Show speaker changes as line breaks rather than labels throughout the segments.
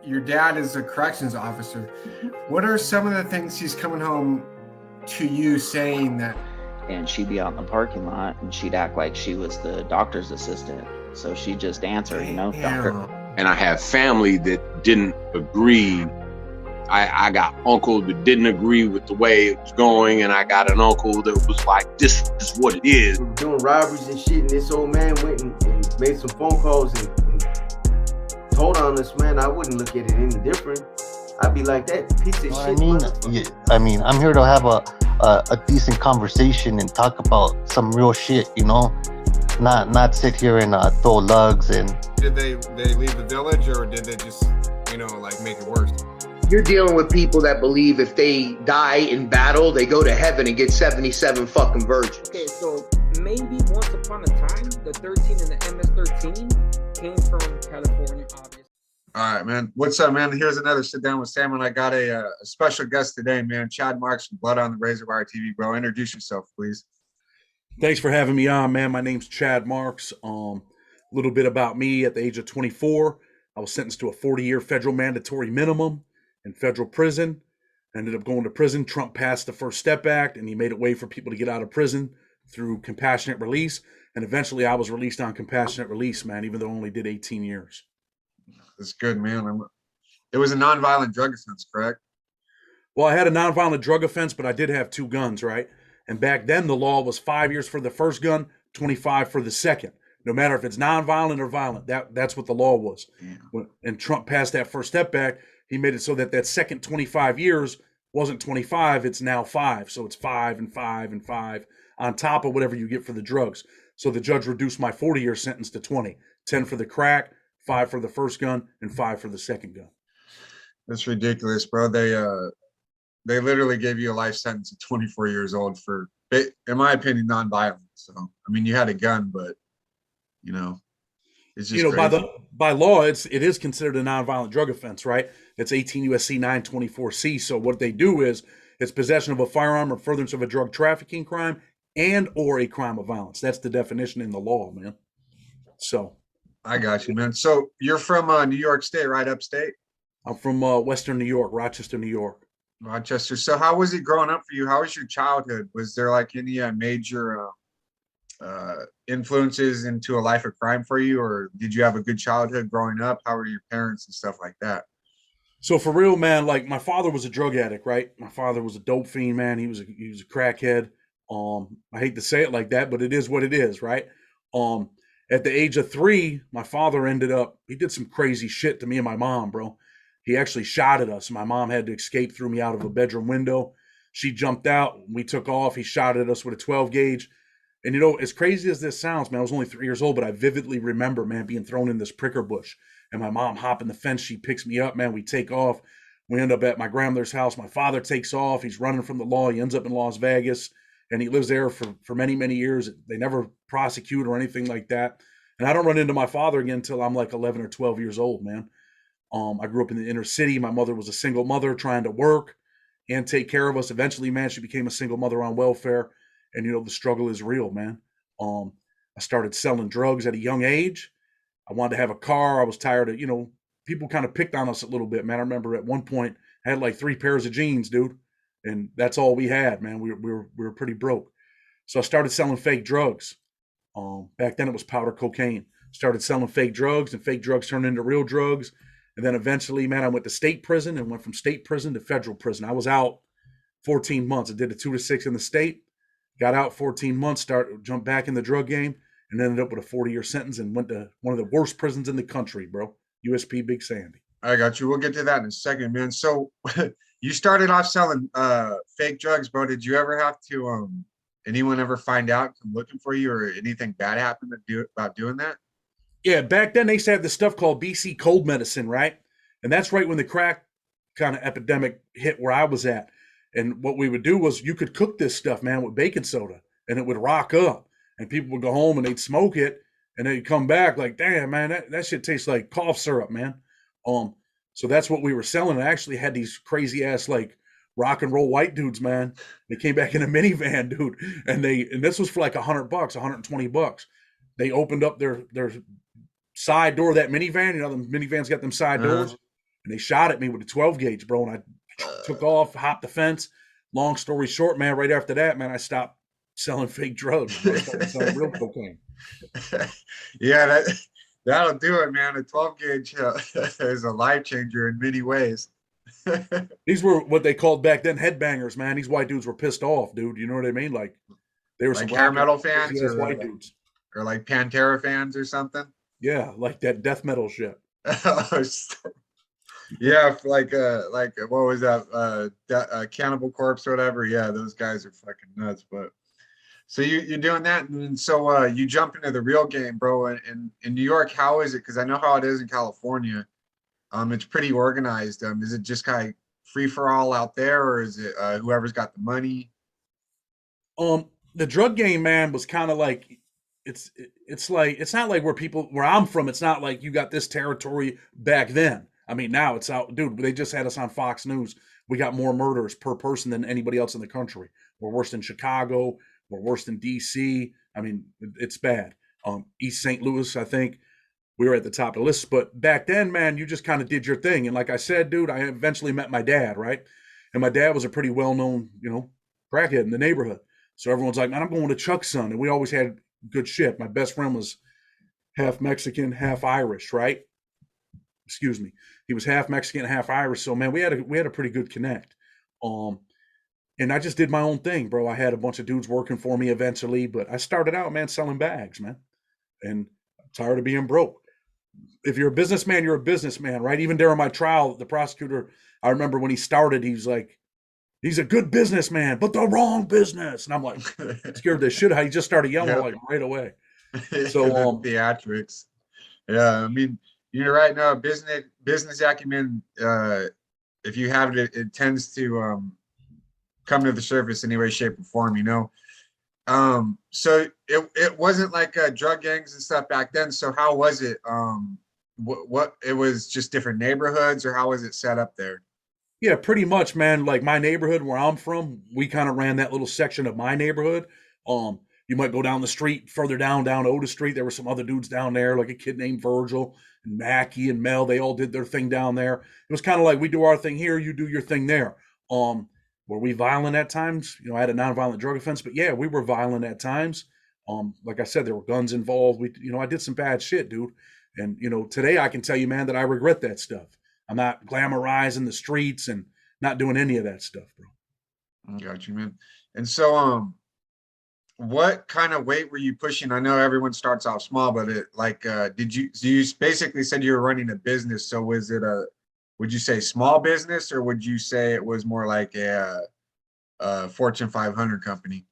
your dad is a corrections officer. What are some of the things he's coming home to you saying that?
And she'd be out in the parking lot and she'd act like she was the doctor's assistant. So she'd just answer, doctor.
And I have family that didn't agree. I got uncle that didn't agree with the way it was going, and I got an uncle that was like, this is what it is.
We were doing robberies and shit, and this old man went and made some phone calls and told on us, man. I wouldn't look at it any different. I'd be like, that piece of shit.
I'm here to have a decent conversation and talk about some real shit, not sit here and throw lugs. And
Did they leave the village, or did they just, make it worse?
You're dealing with people that believe if they die in battle, they go to heaven and get 77 fucking virgins.
Okay, so maybe once upon a time, the 13 and the MS-13 came from California, obviously.
All right, man. What's up, man? Here's another sit down with Sam, and I got a special guest today, man. Chad Marks from Blood on the Razor Wire TV, bro. Introduce yourself, please.
Thanks for having me on, man. My name's Chad Marks. A little bit about me. At the age of 24, I was sentenced to a 40-year federal mandatory minimum in federal prison. I ended up going to prison. Trump passed the First Step Act, and he made it way for people to get out of prison through compassionate release. And eventually I was released on compassionate release, man, even though I only did 18 years.
That's good, man. It was a nonviolent drug offense, correct?
Well, I had a nonviolent drug offense, but I did have 2 guns, right? And back then the law was 5 years for the first gun, 25 for the second. No matter if it's nonviolent or violent, that's what the law was. Yeah. And Trump passed that First Step Act. He made it so that second 25 years wasn't 25, it's now 5. So it's 5 and 5 and 5 on top of whatever you get for the drugs. So the judge reduced my 40-year sentence to 20, 10 for the crack, 5 for the first gun, and 5 for the second gun.
That's ridiculous, bro. They literally gave you a life sentence at 24 years old for, in my opinion, nonviolent. So, you had a gun, but, it's just crazy.
By law, it is considered a nonviolent drug offense, right? It's 18 USC 924C. So what they do is it's possession of a firearm or furtherance of a drug trafficking crime and or a crime of violence. That's the definition in the law, man. So
I got you, man. So you're from New York State, right? Upstate?
I'm from Western New York, Rochester, New York.
Rochester. So how was it growing up for you? How was your childhood? Was there like any major influences into a life of crime for you, or did you have a good childhood growing up? How were your parents and stuff like that?
So for real, man, like my father was a drug addict, right? My father was a dope fiend, man. He was a crackhead. I hate to say it like that, but it is what it is, right? At the age of 3, my father he did some crazy shit to me and my mom, bro. He actually shot at us. My mom had to escape, threw me out of a bedroom window. She jumped out. We took off. He shot at us with a 12 gauge. And as crazy as this sounds, man, I was only 3 years old, but I vividly remember, man, being thrown in this pricker bush and my mom hopping the fence. She picks me up, man. We take off. We end up at my grandmother's house. My father takes off. He's running from the law. He ends up in Las Vegas, and he lives there for many, many years. They never prosecute or anything like that. And I don't run into my father again until I'm like 11 or 12 years old, man. I grew up in the inner city. My mother was a single mother trying to work and take care of us. Eventually, man, she became a single mother on welfare. And, the struggle is real, man. I started selling drugs at a young age. I wanted to have a car. I was tired of, people kind of picked on us a little bit, man. I remember at one point I had like 3 pairs of jeans, dude. And that's all we had, man. We were pretty broke. So I started selling fake drugs. Back then it was powder cocaine. Started selling fake drugs, and fake drugs turned into real drugs. And then eventually, man, I went to state prison and went from state prison to federal prison. I was out 14 months. I did a 2 to 6 in the state. Got out 14 months, jumped back in the drug game, and ended up with a 40-year sentence and went to one of the worst prisons in the country, bro. USP Big Sandy.
I got you. We'll get to that in a second, man. So you started off selling fake drugs, bro. Did you ever have to, anyone ever find out, come looking for you, or anything bad happened about doing that?
Yeah, back then they used to have this stuff called BC cold medicine, right? And that's right when the crack kind of epidemic hit where I was at. And what we would do was you could cook this stuff, man, with baking soda, and it would rock up. And people would go home and they'd smoke it, and they'd come back like, damn, man, that shit tastes like cough syrup, man. So that's what we were selling. I actually had these crazy ass like rock and roll white dudes, man. They came back in a minivan, dude, and this was for like $100, $120. They opened up their side door of that minivan. The minivans got them side doors. and they shot at me with a 12 gauge, bro. And I took off, hopped the fence. Long story short, man, right after that, man, I stopped selling fake drugs, bro. I started selling real cocaine.
Yeah, that'll do it, man. A 12 gauge is a life changer in many ways.
These were what they called back then headbangers, man. These white dudes were pissed off, dude. You know what I mean? Like they were
Like
some
hair
rocket
metal fans
crazy ass white dudes.
or like Pantera fans or something.
Yeah, like that death metal shit.
Yeah, like what was that? Cannibal Corpse or whatever. Yeah, those guys are fucking nuts. But so you're doing that, and so you jump into the real game, bro. And in New York, how is it? Because I know how it is in California. It's pretty organized. Is it just kind of free for all out there, or is it whoever's got the money?
The drug game, man, was kind of like it's like it's not like where I'm from. It's not like you got this territory back then. I mean, now it's out, dude. They just had us on Fox News. We got more murders per person than anybody else in the country. We're worse than Chicago. We're worse than DC. I mean, it's bad. East St. Louis, I think we were at the top of the list. But back then, man, you just kind of did your thing. And like I said, dude, I eventually met my dad, right? And my dad was a pretty well-known, crackhead in the neighborhood. So everyone's like, man, I'm going to Chuck's son. And we always had good shit. My best friend was half Mexican, half Irish, right? Excuse me. He was half Mexican, half Irish. So man, we had a pretty good connect. And I just did my own thing, bro. I had a bunch of dudes working for me eventually, but I started out, man, selling bags, man. And I'm tired of being broke. If you're a businessman, you're a businessman, right? Even during my trial, the prosecutor, I remember when he started, he was like, he's a good businessman, but the wrong business. And I'm like, scared the shit out. He just started yelling like right away. So
theatrics. Yeah, I mean, you're right. No, business acumen, if you have it, it tends to come to the surface in any way, shape, or form, So it wasn't like drug gangs and stuff back then. So how was it? What it was just different neighborhoods, or how was it set up there?
yeah, pretty much, man. Like my neighborhood where I'm from, we kind of ran that little section of my neighborhood. You might go down the street further down Otis Street. There were some other dudes down there, like a kid named Virgil and Mackie and Mel. They all did their thing down there. It was kind of like we do our thing here, you do your thing there. Were we violent at times? I had a nonviolent drug offense, but yeah, we were violent at times. Like I said, there were guns involved. I did some bad shit, dude. And today I can tell you, man, that I regret that stuff. I'm not glamorizing the streets and not doing any of that stuff, bro.
Got you, man. And so, what kind of weight were you pushing? I know everyone starts off small, but you basically said you were running a business. So would you say small business, or would you say it was more like a Fortune 500 company?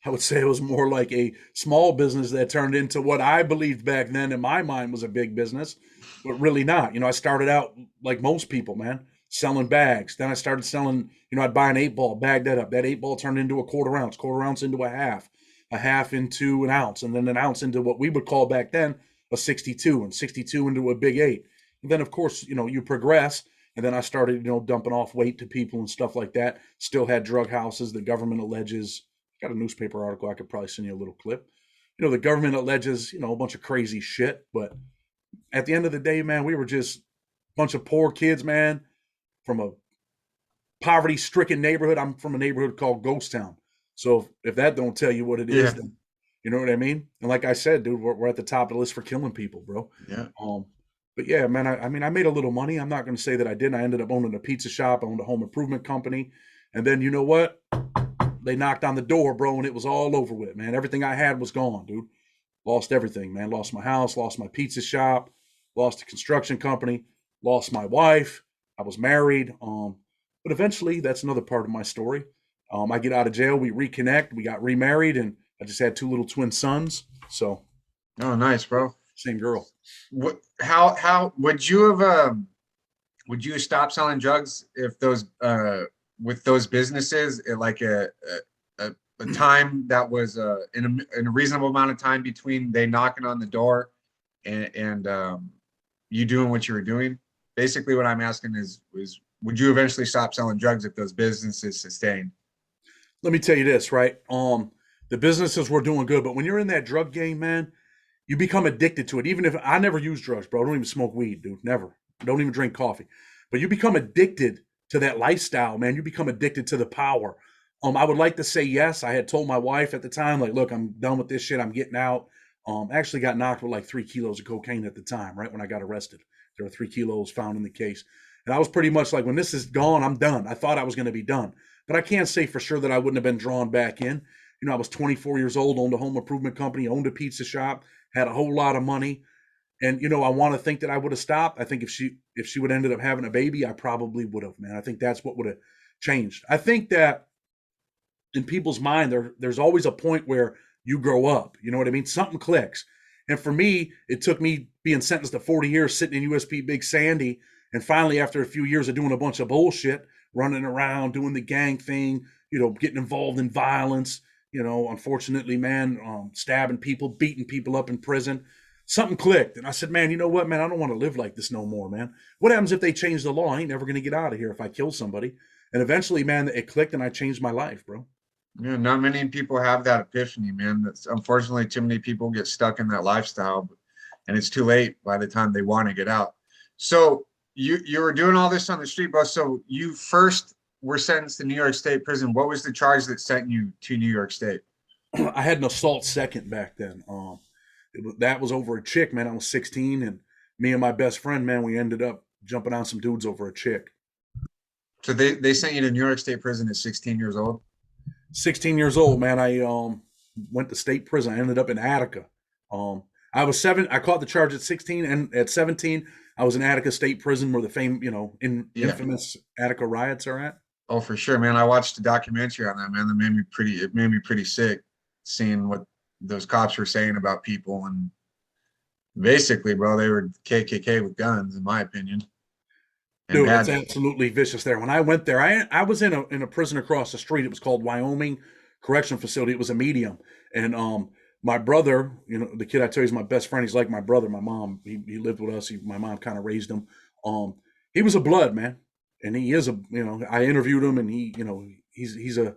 I would say it was more like a small business that turned into what I believed back then in my mind was a big business, but really not. I started out like most people, man, selling bags. Then I started selling, I'd buy an 8-ball, bag that up. That 8-ball turned into a quarter ounce into a half into an ounce, and then an ounce into what we would call back then a 62, and 62 into a big 8. And then, of course, you progress. And then I started, dumping off weight to people and stuff like that. Still had drug houses. The government alleges, got a newspaper article. I could probably send you a little clip. The government alleges, a bunch of crazy shit. But at the end of the day, man, we were just a bunch of poor kids, man, from a poverty-stricken neighborhood. I'm from a neighborhood called Ghost Town. So if that don't tell you what it is, then you know what I mean? And like I said, dude, we're at the top of the list for killing people, bro.
Yeah.
But yeah, man, I mean, I made a little money. I'm not going to say that I didn't. I ended up owning a pizza shop, owned a home improvement company. And then you know what? They knocked on the door, bro, and it was all over with, man. Everything I had was gone, dude. Lost everything, man. Lost my house, lost my pizza shop, lost a construction company, lost my wife. I was married. But eventually, that's another part of my story. I get out of jail, we reconnect, we got remarried, and I just had 2 little twin sons. So,
oh, nice, bro.
Same girl.
How would you have stop selling drugs if those with those businesses at like a time that was in a reasonable amount of time between they knocking on the door and you doing what you were doing? Basically, what I'm asking is would you eventually stop selling drugs if those businesses sustained?
Let me tell you this, right? The businesses were doing good, but when you're in that drug game, man, you become addicted to it. Even if I never use drugs, bro, I don't even smoke weed, dude. Never. don't even drink coffee. But you become addicted to that lifestyle, man. You become addicted to the power. I would like to say yes. I had told my wife at the time, like, look, I'm done with this shit. I'm getting out. Actually got knocked with like 3 kilos of cocaine at the time, right when I got arrested. There were 3 kilos found in the case. And I was pretty much like, when this is gone, I'm done. I thought I was going to be done. But I can't say for sure that I wouldn't have been drawn back in. You know, I was 24 years old, owned a home improvement company, owned a pizza shop, had a whole lot of money. And, you know, I want to think that I would have stopped. I think if she would have ended up having a baby, I probably would have, man. I think that's what would have changed. I think that in people's mind, there's always a point where you grow up. You know what I mean? Something clicks. And for me, it took me being sentenced to 40 years sitting in USP Big Sandy. And finally, after a few years of doing a bunch of bullshit, running around, doing the gang thing, you know, getting involved in violence, you know, unfortunately, man, stabbing people, beating people up in prison, something clicked. And I said, man, you know what, man, I don't want to live like this no more, man. What happens if they change the law? I ain't never going to get out of here if I kill somebody. And eventually, man, it clicked and I changed my life, bro.
Yeah, not many people have that epiphany, man. That's unfortunately too many people get stuck in that lifestyle, and it's too late by the time they want to get out. So you were doing all this on the street, bro. So you first were sentenced to New York State prison. What was the charge that sent you to New York State?
I had an assault second back then. That was over a chick, man. I was 16, and me and my best friend, man, we ended up jumping on some dudes over a chick.
So they sent you to New York State prison at 16 years old?
16 years old, man. I went to state prison. I ended up in Attica. I was 7. I caught the charge at 16, and at 17, I was in Attica State Prison, where the infamous Attica riots are at.
Oh, for sure, man. I watched a documentary on that, man. That made me pretty sick, seeing what those cops were saying about people. And basically, bro, they were KKK with guns, in my opinion. And
Dude, it's absolutely vicious there. When I went there, I was in a prison across the street. It was called Wyoming Correctional Facility. It was a medium. And my brother, you know, the kid I tell you is my best friend. He's like my brother. My mom, he lived with us. My mom kind of raised him. He was a blood, man. And he is I interviewed him, and he's a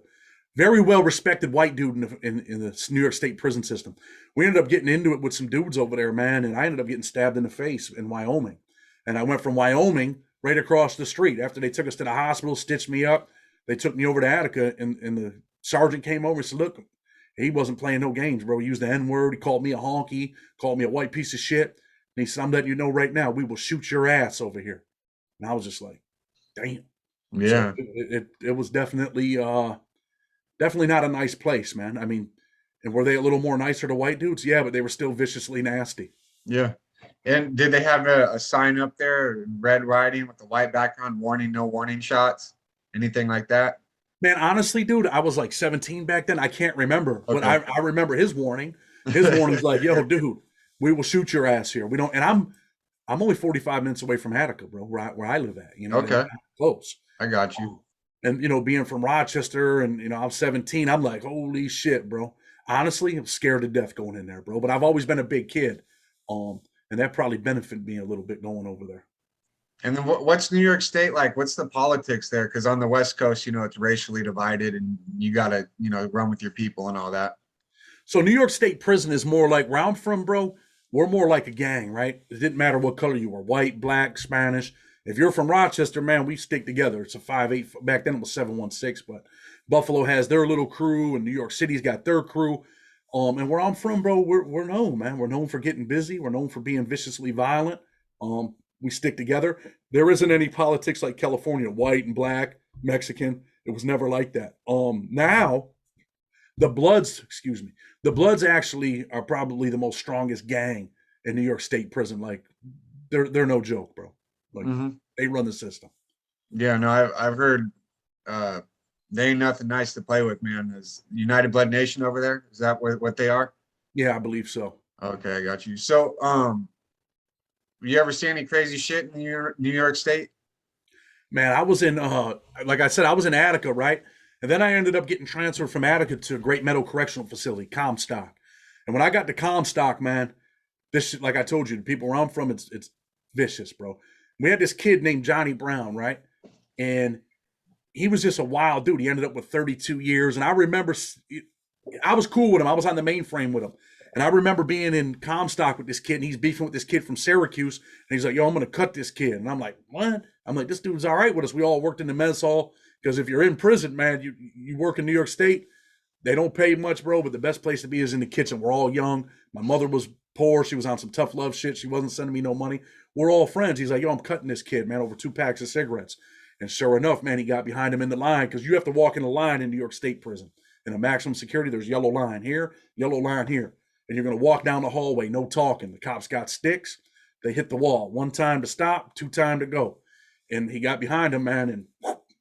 very well respected white dude in the New York State prison system. We ended up getting into it with some dudes over there, man. And I ended up getting stabbed in the face in Wyoming. And I went from Wyoming right across the street. After they took us to the hospital, stitched me up, they took me over to Attica, and the sergeant came over and said, look, he wasn't playing no games, bro. He used the N-word. He called me a honky, called me a white piece of shit. And he said, I'm letting you know right now, we will shoot your ass over here. And I was just like, damn.
Yeah.
So it was definitely not a nice place, man. I mean, and were they a little more nicer to white dudes? Yeah, but they were still viciously nasty.
Yeah. And did they have a sign up there in red writing with the white background, warning, no warning shots? Anything like that?
Man, honestly, dude, I was like 17 back then. I can't remember, but
Okay.
I remember his warning. His warning's like, yo, dude, we will shoot your ass here. We don't, and I'm only 45 minutes away from Attica, bro, where I live at, you know,
Okay.
close.
I got you.
And, you know, being from Rochester and, you know, I'm 17, I'm like, holy shit, bro. Honestly, I'm scared to death going in there, bro, but I've always been a big kid. And that probably benefited me a little bit going over there.
And then what's New York State like? What's the politics there? Because on the West Coast, you know, it's racially divided, and you got to, you know, run with your people and all that.
So New York State prison is more like, where I'm from, bro, we're more like a gang, right? It didn't matter what color you were, white, black, Spanish. If you're from Rochester, man, we stick together. It's a 5-8. Back then it was 7-1-6, but Buffalo has their little crew, and New York City's got their crew. And where I'm from, bro, we're known, man. We're known for getting busy. We're known for being viciously violent. We stick together. There isn't any politics like California, white and black, Mexican. It was never like that. Now, the Bloods actually are probably the most strongest gang in New York State prison. Like, they're no joke, bro. Like, They run the system.
Yeah, no, I've heard they ain't nothing nice to play with, man. Is United Blood Nation over there? Is that what they are?
Yeah, I believe so.
Okay, I got you. So, you ever see any crazy shit in New York State?
Man, I was in, like I said, I was in Attica, right? And then I ended up getting transferred from Attica to Great Meadow Correctional Facility, Comstock. And when I got to Comstock, man, this, like I told you, the people where I'm from, it's vicious, bro. We had this kid named Johnny Brown, right? And he was just a wild dude. He ended up with 32 years. And I remember I was cool with him. I was on the mainframe with him. And I remember being in Comstock with this kid, and he's beefing with this kid from Syracuse, and he's like, "Yo, I'm gonna cut this kid," and I'm like, "What?" I'm like, "This dude's all right with us. We all worked in the mess hall because if you're in prison, man, you work in New York State, they don't pay much, bro. But the best place to be is in the kitchen. We're all young. My mother was poor. She was on some tough love shit. She wasn't sending me no money. We're all friends." He's like, "Yo, I'm cutting this kid, man, over 2 packs of cigarettes." And sure enough, man, he got behind him in the line because you have to walk in a line in New York State prison. In a maximum security, there's yellow line here, yellow line here. And you're going to walk down the hallway, no talking. The cops got sticks. They hit the wall. 1 time to stop, 2 time to go. And he got behind him, man, and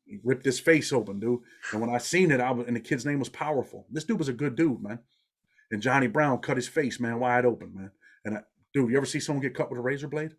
he ripped his face open, dude. And when I seen it, and the kid's name was Powerful. This dude was a good dude, man. And Johnny Brown cut his face, man, wide open, man. And dude, you ever see someone get cut with a razor blade?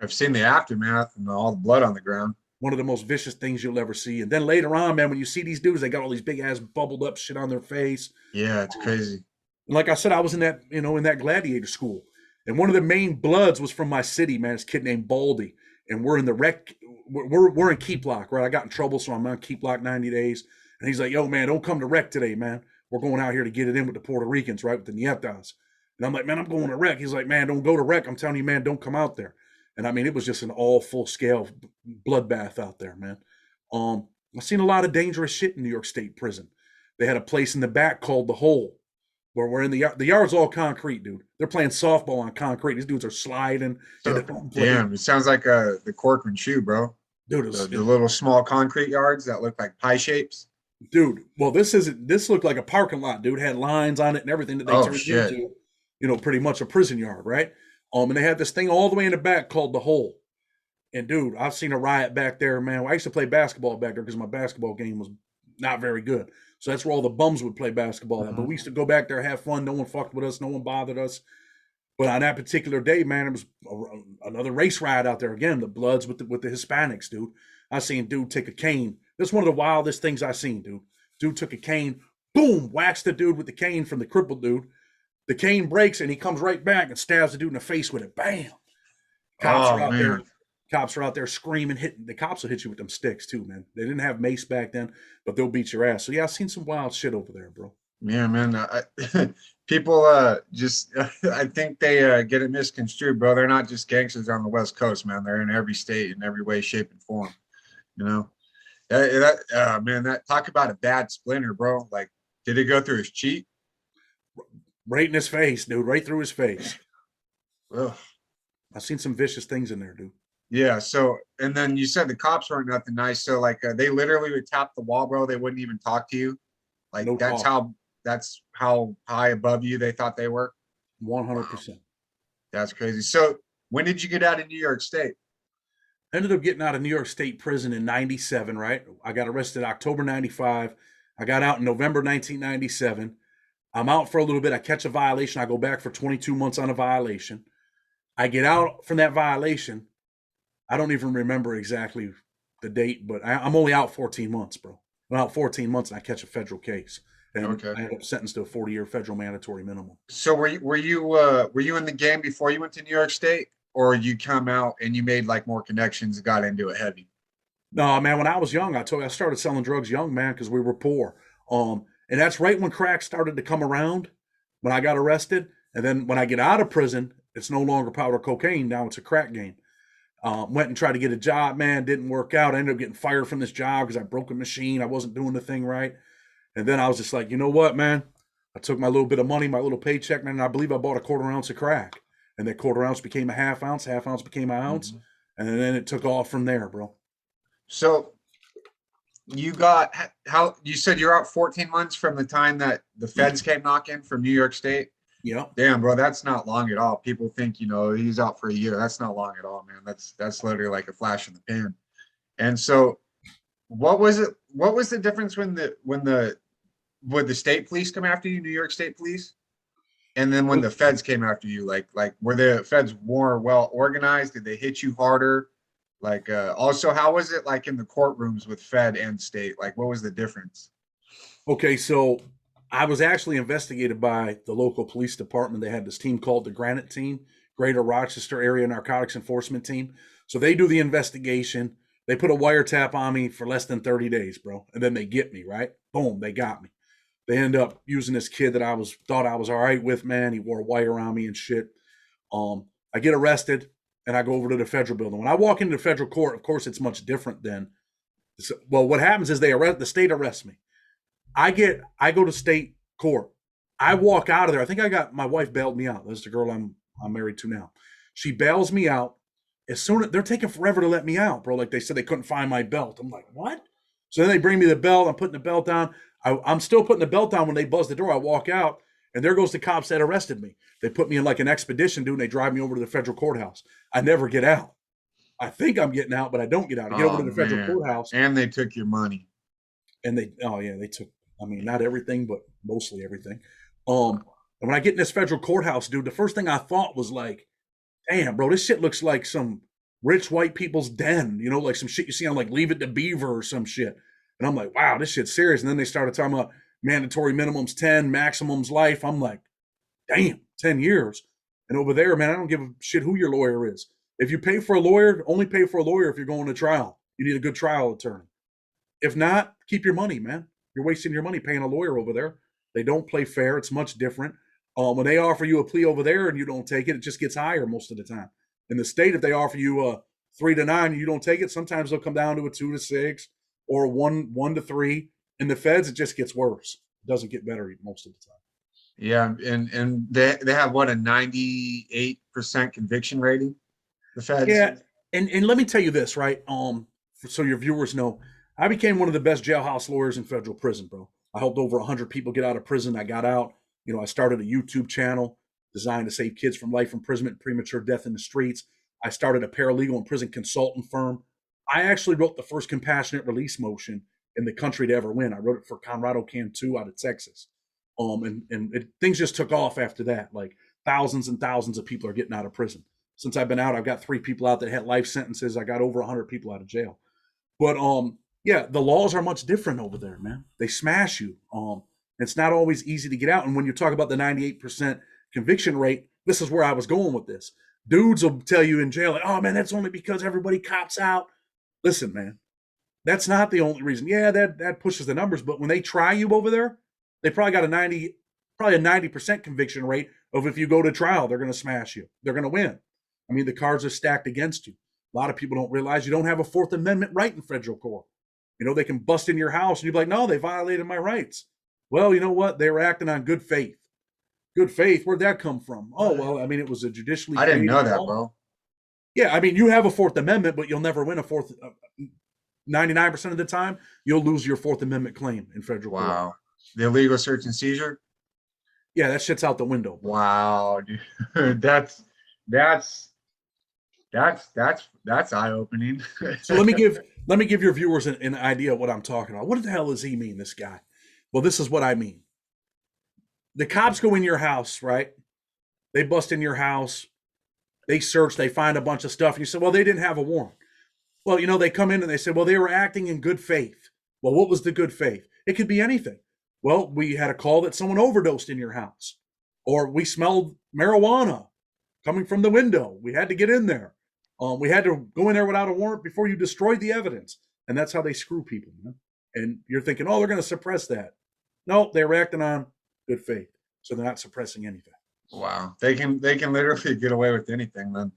I've seen the aftermath and all the blood on the ground.
One of the most vicious things you'll ever see. And then later on, man, when you see these dudes, they got all these big ass bubbled up shit on their face.
Yeah, it's crazy.
And like I said, I was in that, in that gladiator school. And one of the main bloods was from my city, man. This kid named Baldy. And we're in the rec, we're in Keep Lock, right? I got in trouble, so I'm on Keep Lock 90 days. And he's like, "Yo, man, don't come to rec today, man. We're going out here to get it in with the Puerto Ricans, right? With the Nietas." And I'm like, "Man, I'm going to rec." He's like, "Man, don't go to rec. I'm telling you, man, don't come out there." And I mean, it was just an all full scale bloodbath out there, man. I've seen a lot of dangerous shit in New York State prison. They had a place in the back called The Hole, where we're in the yard's all concrete, dude. They're playing softball on concrete. These dudes are sliding.
Damn, it sounds like the Corcoran shoe, bro.
Dude,
the little small concrete yards that look like pie shapes.
Dude, well, this looked like a parking lot, dude. Had lines on it and everything that they turned into, pretty much a prison yard, right? And they had this thing all the way in the back called The Hole. And dude, I've seen a riot back there, man. I used to play basketball back there because my basketball game was not very good. So that's where all the bums would play basketball at. But we used to go back there, have fun. No one fucked with us. No one bothered us. But on that particular day, man, it was another race riot out there again. The Bloods with the Hispanics, dude. I seen dude take a cane. This is one of the wildest things I seen, dude. Dude took a cane, boom, whacks the dude with the cane from the crippled dude. The cane breaks and he comes right back and stabs the dude in the face with it. Bam. Cops are out there. Cops are out there screaming, hitting. The cops will hit you with them sticks too, man. They didn't have mace back then, but they'll beat your ass. So yeah, I've seen some wild shit over there, bro.
Yeah, man. People just, I think they get it misconstrued, bro. They're not just gangsters on the West Coast, man. They're in every state, in every way, shape, and form. Man, that talk about a bad splinter, bro. Like, did it go through his cheek?
Right in his face, dude. Right through his face.
Ugh.
I've seen some vicious things in there, dude.
Yeah. So, and then you said the cops weren't nothing nice. So, like, they literally would tap the wall, bro. They wouldn't even talk to you. Like,
No
that's
talk.
how high above you they thought they were.
100%.
That's crazy. So, when did you get out of New York State?
I ended up getting out of New York State prison in 97, right? I got arrested October 95. I got out in November 1997. I'm out for a little bit. I catch a violation. I go back for 22 months on a violation. I get out from that violation. I don't even remember exactly the date, but I'm only out 14 months, bro. I'm out 14 months and I catch a federal case. And
Okay.
I end up sentenced to a 40-year federal mandatory minimum.
So were you in the game before you went to New York State, or you come out and you made like more connections and got into it heavy?
No, man, when I was young, I started selling drugs young, man, because we were poor. And that's right when crack started to come around when I got arrested. And then when I get out of prison, it's no longer powder cocaine. Now it's a crack game. Went and tried to get a job, man, didn't work out. I ended up getting fired from this job because I broke a machine. I wasn't doing the thing right. And then I was just like, you know what, man? I took my little bit of money, my little paycheck, man, and I believe I bought a 1/4 ounce of crack. And that 1/4 ounce became a half ounce became an ounce. And then it took off from there, bro.
So you got you said you're out 14 months from the time that the feds came knocking from New York State?
Yeah.
Damn, bro, that's not long at all. People think, he's out for a year. That's not long at all, man. That's literally like a flash in the pan. And so what was the difference when would the state police come after you, New York State police? And then when the feds came after you, like were the feds more well organized? Did they hit you harder? Like, also, how was it like in the courtrooms with fed and state? Like, what was the difference?
Okay, so I was actually investigated by the local police department. They had this team called the Granite Team, Greater Rochester Area Narcotics Enforcement Team. So they do the investigation. They put a wiretap on me for less than 30 days, bro. And then they get me, right? Boom, they got me. They end up using this kid that thought I was all right with, man. He wore a wire around me and shit. I get arrested and I go over to the federal building. When I walk into the federal court, of course, it's much different than, well, what happens is the state arrests me. I go to state court. I walk out of there. I think my wife bailed me out. That's the girl I'm married to now. She bails me out. As soon as they're taking forever to let me out, bro. Like they said they couldn't find my belt. I'm like, what? So then they bring me the belt. I'm putting the belt down. I'm still putting the belt down when they buzz the door. I walk out, and there goes the cops that arrested me. They put me in like an expedition, dude, and they drive me over to the federal courthouse. I never get out. I think I'm getting out, but I don't get out. I get over to the federal courthouse.
And they took your money.
And they took, I mean, not everything, but mostly everything. And when I get in this federal courthouse, dude, the first thing I thought was like, damn, bro, this shit looks like some rich white people's den, you know, like some shit you see on like Leave It to Beaver or some shit. And I'm like, wow, this shit's serious. And then they started talking about mandatory minimums 10, maximums life. I'm like, damn, 10 years. And over there, man, I don't give a shit who your lawyer is. If you pay for a lawyer, only pay for a lawyer if you're going to trial. You need a good trial attorney. If not, keep your money, man. You're wasting your money paying a lawyer over there. They don't play fair. It's much different. When they offer you a plea over there and you don't take it, it just gets higher most of the time. In the state, if they offer you a 3 to 9 and you don't take it, sometimes they'll come down to a 2 to 6 or 1 to 3. In the feds, it just gets worse. It doesn't get better most of the time.
Yeah, and they have what, a 98% conviction rating, the feds.
Yeah, and let me tell you this, right? So your viewers know, I became one of the best jailhouse lawyers in federal prison, bro. I helped over 100 people get out of prison. I got out. You know, I started a YouTube channel designed to save kids from life imprisonment and premature death in the streets. I started a paralegal and prison consultant firm. I actually wrote the first compassionate release motion in the country to ever win. I wrote it for Conrado Cantu out of Texas. Things just took off after that. Like thousands and thousands of people are getting out of prison. Since I've been out, I've got 3 people out that had life sentences. I got over 100 people out of jail. But yeah, the laws are much different over there, man. They smash you. It's not always easy to get out. And when you talk about the 98% conviction rate, this is where I was going with this. Dudes will tell you in jail, like, oh man, that's only because everybody cops out. Listen, man, that's not the only reason. Yeah, that pushes the numbers, but when they try you over there, they probably got a 90% conviction rate of if you go to trial, they're going to smash you. They're going to win. I mean, the cards are stacked against you. A lot of people don't realize you don't have a 4th Amendment right in federal court. You know, they can bust in your house and you're like, no, they violated my rights. Well, you know what? They were acting on good faith. Good faith, where'd that come from? Oh, well, I mean, it was a judicially.
I didn't know that, bro.
Yeah, I mean, you have a 4th Amendment, but you'll never win a 4th. 99% of the time, you'll lose your 4th Amendment claim in federal court.
Wow. The illegal search and seizure?
Yeah, that shit's out the window.
Wow, dude. That's eye-opening.
So let me give your viewers an idea of what I'm talking about. What the hell does he mean, this guy? Well, this is what I mean. The cops go in your house, right? They bust in your house. They search. They find a bunch of stuff. And you say, well, they didn't have a warrant. Well, you know, they come in and they say, well, they were acting in good faith. Well, what was the good faith? It could be anything. Well, we had a call that someone overdosed in your house. Or we smelled marijuana coming from the window. We had to get in there. We had to go in there without a warrant before you destroyed the evidence. And that's how they screw people, man. And you're thinking, oh, they're going to suppress that. No, they're acting on good faith. So they're not suppressing anything.
Wow. They can literally get away with anything, then.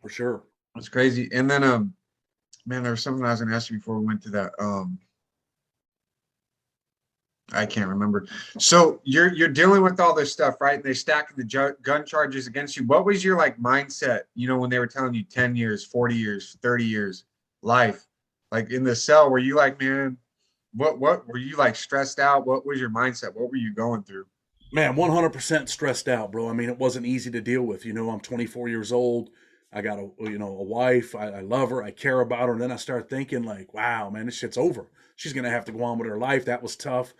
For sure.
That's crazy. And then man, there was something I was gonna ask you before we went to that. I can't remember. So you're dealing with all this stuff, right? And they're stacking the gun charges against you. What was your like mindset, you know, when they were telling you 10 years, 40 years, 30 years, life? Like in the cell, were you like, man, what were you like stressed out? What was your mindset? What were you going through?
Man, 100% stressed out, bro. I mean, it wasn't easy to deal with. You know, I'm 24 years old. I got a wife. I love her. I care about her. And then I start thinking like, wow, man, this shit's over. She's going to have to go on with her life. That was tough.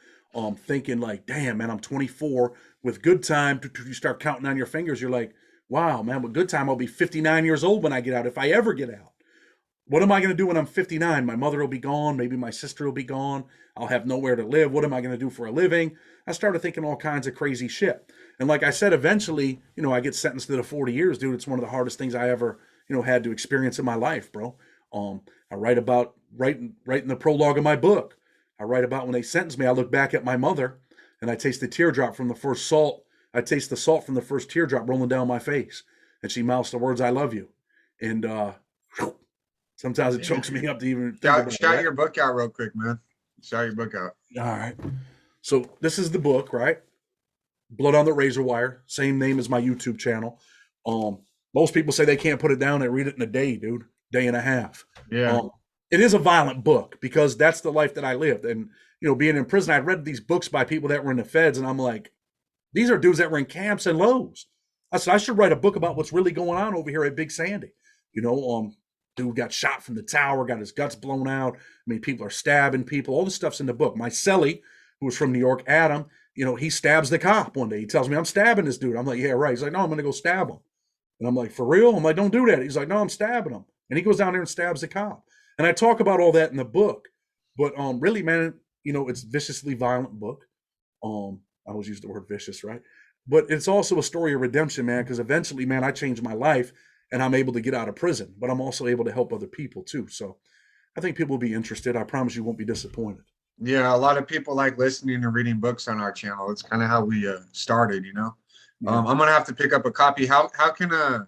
Thinking like, damn, man, I'm 24 with good time. You start counting on your fingers. You're like, wow, man, with good time, I'll be 59 years old when I get out, if I ever get out. What am I going to do when I'm 59? My mother will be gone. Maybe my sister will be gone. I'll have nowhere to live. What am I going to do for a living? I started thinking all kinds of crazy shit. And like I said, eventually, you know, I get sentenced to the 40 years, dude. It's one of the hardest things I ever, you know, had to experience in my life, bro. I write about right in the prologue of my book. I write about when they sentenced me. I look back at my mother and I taste the teardrop from the first salt. I taste the salt from the first teardrop rolling down my face. And she mouths the words, "I love you." And sometimes it chokes me up to even think about
Shout
that.
your book out real quick, man. Shout your book out.
All right. So this is the book, right? Blood on the Razor Wire, same name as my YouTube channel. Most people say they can't put it down and read it in a day, dude, day and a half.
Yeah.
It is a violent book because that's the life that I lived. And, you know, being in prison, I'd read these books by people that were in the feds, and I'm like, these are dudes that were in camps and lows. I said, I should write a book about what's really going on over here at Big Sandy. You know, dude got shot from the tower, got his guts blown out. I mean, people are stabbing people. All this stuff's in the book. My cellie, who was from New York, Adam, you know, he stabs the cop one day. He tells me, "I'm stabbing this dude." I'm like, "Yeah, right." He's like, "No, I'm going to go stab him." And I'm like, "For real?" I'm like, "Don't do that." He's like, "No, I'm stabbing him." And he goes down there and stabs the cop. And I talk about all that in the book. But really, man, you know, it's a viciously violent book. I always use the word vicious, right? But it's also a story of redemption, man, because eventually, man, I changed my life and I'm able to get out of prison. But I'm also able to help other people, too. So I think people will be interested. I promise you won't be disappointed.
Yeah, a lot of people like listening and reading books on our channel. It's kind of how we started, you know.
Yeah.
I'm gonna have to pick up a copy. How can I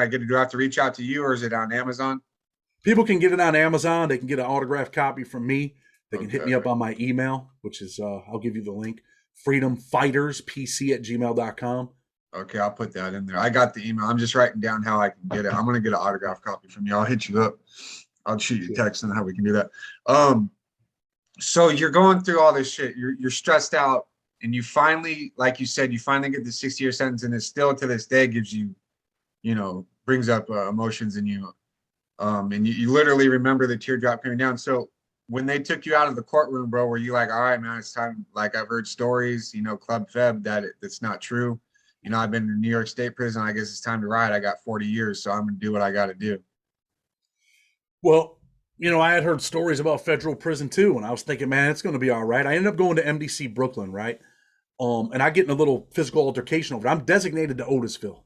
get it? Do I have to reach out to you, or is it on Amazon?
People can get it on Amazon. They can get an autographed copy from me. They can hit
Okay.
me up on my email, which is, I'll give you the link, freedomfighterspc@gmail.com.
Okay, I'll put that in there. I got the email. I'm just writing down how I can get it. I'm gonna get an autographed copy from you. I'll hit you up. I'll shoot you a text on how we can do that. So you're going through all this shit. You're stressed out, and you finally, like you said, you finally get the 60-year sentence, and it still to this day gives you, you know, brings up emotions in you. And you literally remember the teardrop coming down. So when they took you out of the courtroom, bro, were you like, "All right, man, it's time"? Like, I've heard stories, you know, Club Feb, that's not true. You know, I've been in New York State prison. I guess it's time to ride. I got 40 years, so I'm gonna do what I got to do.
Well, you know, I had heard stories about federal prison too, and I was thinking, man, it's going to be all right. I ended up going to MDC Brooklyn, right? And I get in a little physical altercation over it. I'm designated to Otisville.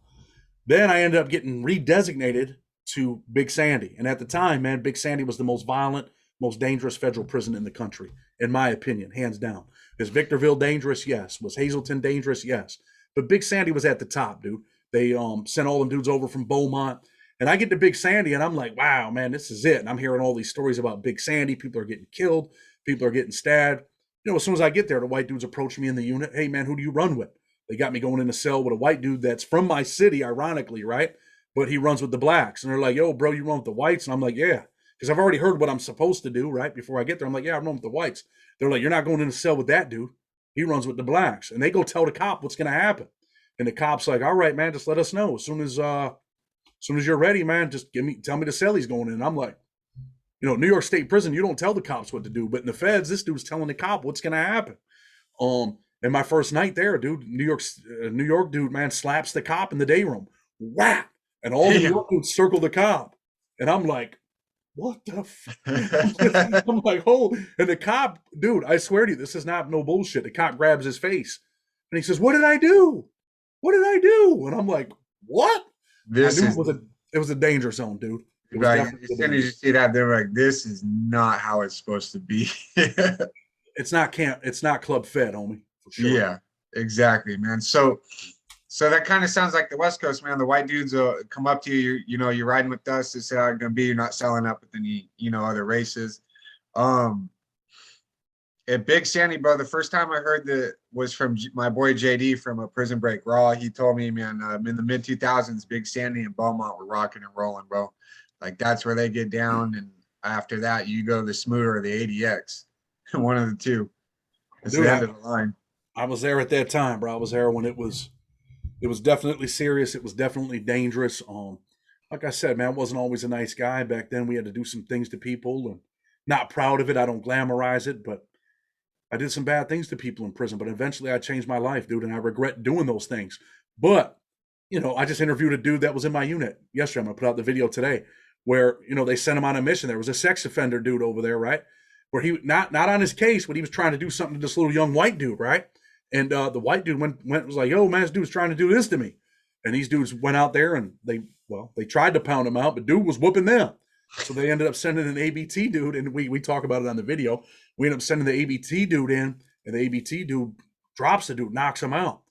Then I ended up getting redesignated to Big Sandy. And at the time, man, Big Sandy was the most violent, most dangerous federal prison in the country, in my opinion, hands down. Is Victorville dangerous? Yes. Was Hazleton dangerous? Yes. But Big Sandy was at the top, dude. They sent all them dudes over from Beaumont. And I get to Big Sandy and I'm like, wow, man, this is it. And I'm hearing all these stories about Big Sandy. People are getting killed. People are getting stabbed. You know, as soon as I get there, the white dudes approach me in the unit. "Hey, man, who do you run with?" They got me going in a cell with a white dude that's from my city, ironically, right? But he runs with the blacks. And they're like, "Yo, bro, you run with the whites?" And I'm like, "Yeah." Because I've already heard what I'm supposed to do, right? Before I get there, I'm like, "Yeah, I run with the whites." They're like, "You're not going in a cell with that dude. He runs with the blacks." And they go tell the cop what's going to happen. And the cop's like, "All right, man, just let us know. As soon as you're ready, man, just tell me the cell he's going in." And I'm like, you know, New York State prison, you don't tell the cops what to do. But in the feds, this dude's telling the cop what's going to happen. And my first night there, dude, New York dude, man, slaps the cop in the day room. Whap! And all the New York dudes circle the cop. And I'm like, what the I'm like, oh, and the cop, dude, I swear to you, this is not no bullshit. The cop grabs his face and he says, "What did I do? What did I do?" And I'm like, what?
This
I knew
is
it was a danger zone, dude. It was
right.
definitely
As
a
soon
danger
as you see that, they're like, "This is not how it's supposed to be."
It's not Club Fed, homie, for sure.
Yeah, exactly, man. So that kind of sounds like the West Coast, man. The white dudes come up to you, you know, you're riding with us. This is how it's gonna be. You're not selling up with any, you know, other races. At Big Sandy, bro, the first time I heard that was from my boy JD from a Prison Break Raw. He told me, man, in the mid 2000s, Big Sandy and Beaumont were rocking and rolling, bro. Like, that's where they get down. And after that, you go the Smooter or the ADX, one of the two. It's
Dude,
the end of the line.
I was there at that time, bro. I was there when it was definitely serious. It was definitely dangerous. Like I said, man, I wasn't always a nice guy. Back then we had to do some things to people, and not proud of it. I don't glamorize it, but I did some bad things to people in prison. But eventually I changed my life, dude, and I regret doing those things. But, you know, I just interviewed a dude that was in my unit yesterday. I'm gonna put out the video today where, you know, they sent him on a mission. There was a sex offender dude over there, right? Where he not on his case, but he was trying to do something to this little young white dude, right? And the white dude went was like, "Yo, man, this dude's trying to do this to me." And these dudes went out there and they tried to pound him out, but dude was whooping them. So they ended up sending an ABT dude, and we talk about it on the video. We ended up sending the ABT dude in, and the ABT dude drops the dude, knocks him out.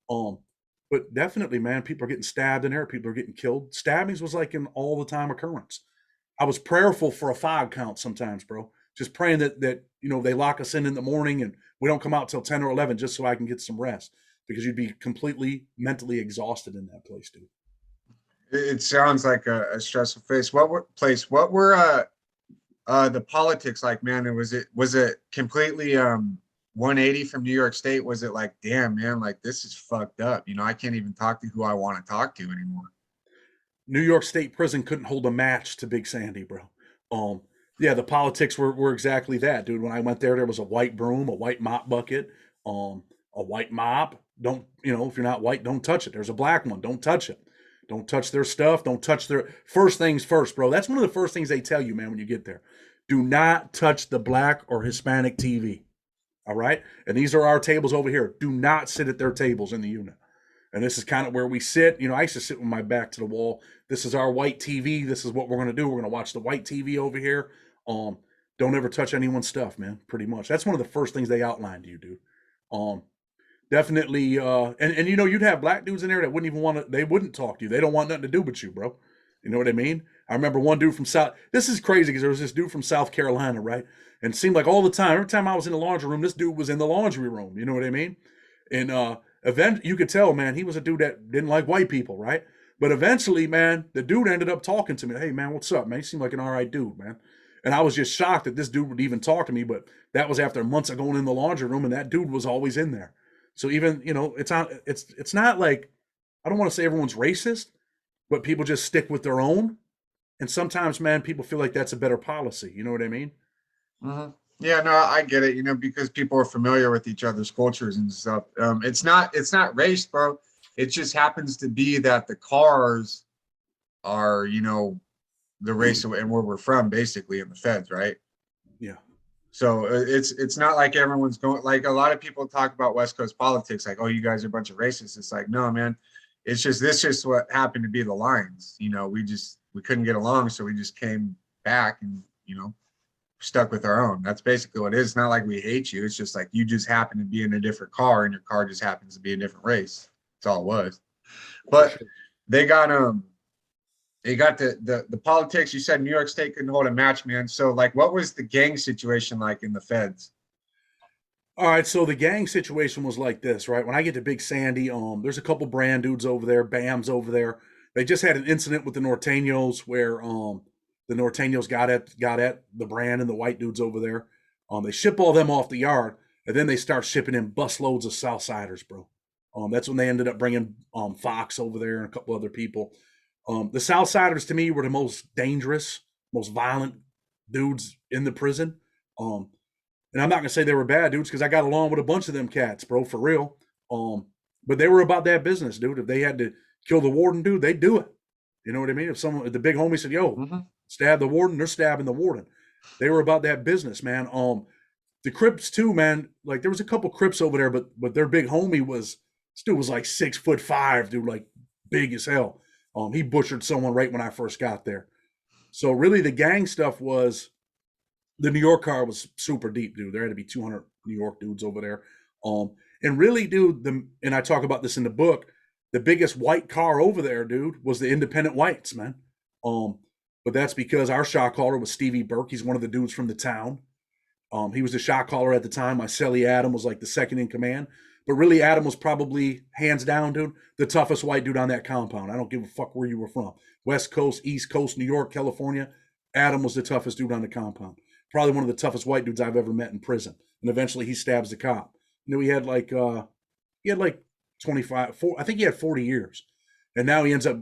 But definitely, man, people are getting stabbed in there. People are getting killed. Stabbings was like an all the time occurrence. I was prayerful for a 5 count sometimes, bro. Just praying that they lock us in the morning and we don't come out till 10 or 11 just so I can get some rest, because you'd be completely mentally exhausted in that place, dude.
It sounds like a stressful place. What were the politics like, man? And was it completely 180 from New York State? Was it like, damn, man, like this is fucked up? I can't even talk to who I want to talk to anymore.
New York State prison couldn't hold a match to Big Sandy, bro. Yeah, the politics were exactly that, dude. When I went there was a white broom, a white mop bucket, a white mop. Don't, if you're not white, don't touch it. There's a black one, don't touch it. Don't touch their stuff. Don't touch their first things first, bro. That's one of the first things they tell you, man, when you get there. Do not touch the black or Hispanic TV. All right. And these are our tables over here. Do not sit at their tables in the unit. And this is kind of where we sit. I used to sit with my back to the wall. This is our white TV. This is what we're going to do. We're going to watch the white TV over here. Don't ever touch anyone's stuff, man. Pretty much. That's one of the first things they outlined to you, dude. Definitely, and you'd have black dudes in there that wouldn't even they wouldn't talk to you. They don't want nothing to do with you, bro. You know what I mean? I remember one dude from this is crazy because there was this dude from South Carolina, right? And it seemed like all the time, every time I was in the laundry room, this dude was in the laundry room. You know what I mean? And you could tell, man, he was a dude that didn't like white people, right? But eventually, man, the dude ended up talking to me. Hey, man, what's up, man? He seemed like an all right dude, man. And I was just shocked that this dude would even talk to me, but that was after months of going in the laundry room, and that dude was always in there. So even, it's not like, I don't want to say everyone's racist, but people just stick with their own. And sometimes, man, people feel like that's a better policy. You know what I mean?
Mm-hmm. Yeah, no, I get it, because people are familiar with each other's cultures and stuff. It's not race, bro. It just happens to be that the cars are, the race and where we're from, basically, in the feds, right?
Yeah.
So it's not like everyone's going, like a lot of people talk about West Coast politics, like, oh, you guys are a bunch of racists. It's like, no, man, this just what happened to be the lines. We couldn't get along, so we just came back and, stuck with our own. That's basically what it is. It's not like we hate you. It's just like you just happen to be in a different car and your car just happens to be a different race. That's all it was. But they got the politics. You said New York State couldn't hold a match, man. So like, what was the gang situation like in the feds?
All right, so the gang situation was like this, right? When I get to Big Sandy, there's a couple brand dudes over there, BAMs over there. They just had an incident with the Nortenos where the Nortenos got at the brand and the white dudes over there. They ship all them off the yard, and then they start shipping in busloads of Southsiders, bro. That's when they ended up bringing Fox over there and a couple other people. The Southsiders, to me, were the most dangerous, most violent dudes in the prison. And I'm not gonna say they were bad dudes because I got along with a bunch of them cats, bro, for real. But they were about that business, dude. If they had to kill the warden, dude, they'd do it. You know what I mean? If the big homie said, "Yo, stab the warden," they're stabbing the warden. They were about that business, man. The Crips too, man. Like there was a couple Crips over there, but their big homie this dude was like 6'5", dude, like big as hell. He butchered someone right when I first got there. So really the gang stuff was, the New York car was super deep, dude. There had to be 200 New York dudes over there. And really, dude, and I talk about this in the book, the biggest white car over there, dude, was the independent whites, man. But that's because our shot caller was Stevie Burke. He's one of the dudes from the town. He was the shot caller at the time. My cellie Adam was like the second in command. But really, Adam was probably, hands down, dude, the toughest white dude on that compound. I don't give a fuck where you were from. West Coast, East Coast, New York, California. Adam was the toughest dude on the compound. Probably one of the toughest white dudes I've ever met in prison. And eventually he stabs the cop. He had like 25, I think he had 40 years. And now he ends up,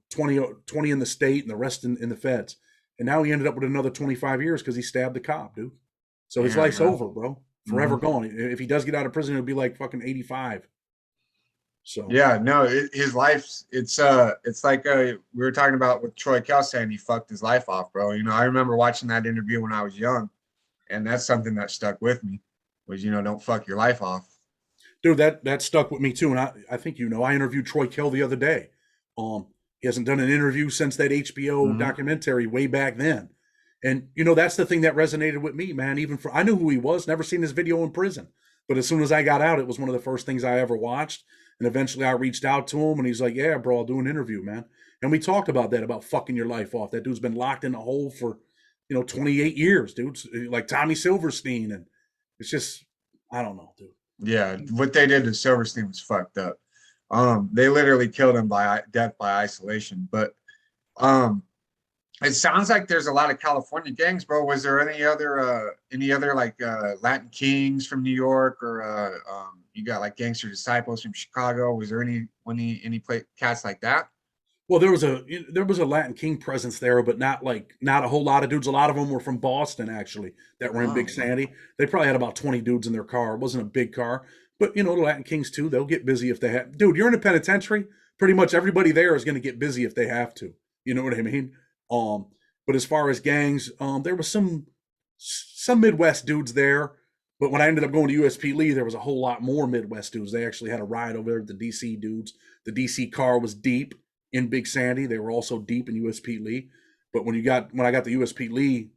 20 in the state and the rest in the feds. And now he ended up with another 25 years because he stabbed the cop, dude. So his life's over, bro. Forever gone. If he does get out of prison, it'll be like fucking 85. So
yeah, no, his life's it's like we were talking about with Troy Kell saying he fucked his life off, bro. I remember watching that interview when I was young, and that's something that stuck with me was don't fuck your life off.
Dude, that stuck with me too. And I think I interviewed Troy Kell the other day. He hasn't done an interview since that HBO documentary way back then. And, you know, that's the thing that resonated with me, man. I knew who he was, never seen his video in prison. But as soon as I got out, it was one of the first things I ever watched. And eventually I reached out to him and he's like, yeah, bro, I'll do an interview, man. And we talked about that, about fucking your life off. That dude's been locked in a hole for, 28 years, dude. Like Tommy Silverstein. And it's just, I don't know, dude.
Yeah, what they did to Silverstein was fucked up. They literally killed him by death by isolation. But it sounds like there's a lot of California gangs, bro. Was there any other like Latin Kings from New York, or you got like Gangster Disciples from Chicago? Was there any cats like that?
Well, there was a Latin King presence there, but not a whole lot of dudes. A lot of them were from Boston, actually, that were in Big Sandy. They probably had about 20 dudes in their car. It wasn't a big car, but the Latin Kings too. They'll get busy if they have. Dude, you're in a penitentiary. Pretty much everybody there is going to get busy if they have to. You know what I mean? But as far as gangs, there was some Midwest dudes there. But when I ended up going to USP Lee, there was a whole lot more Midwest dudes. They actually had a ride over there with the DC dudes. The DC car was deep in Big Sandy. They were also deep in USP Lee. But when I got to USP Lee,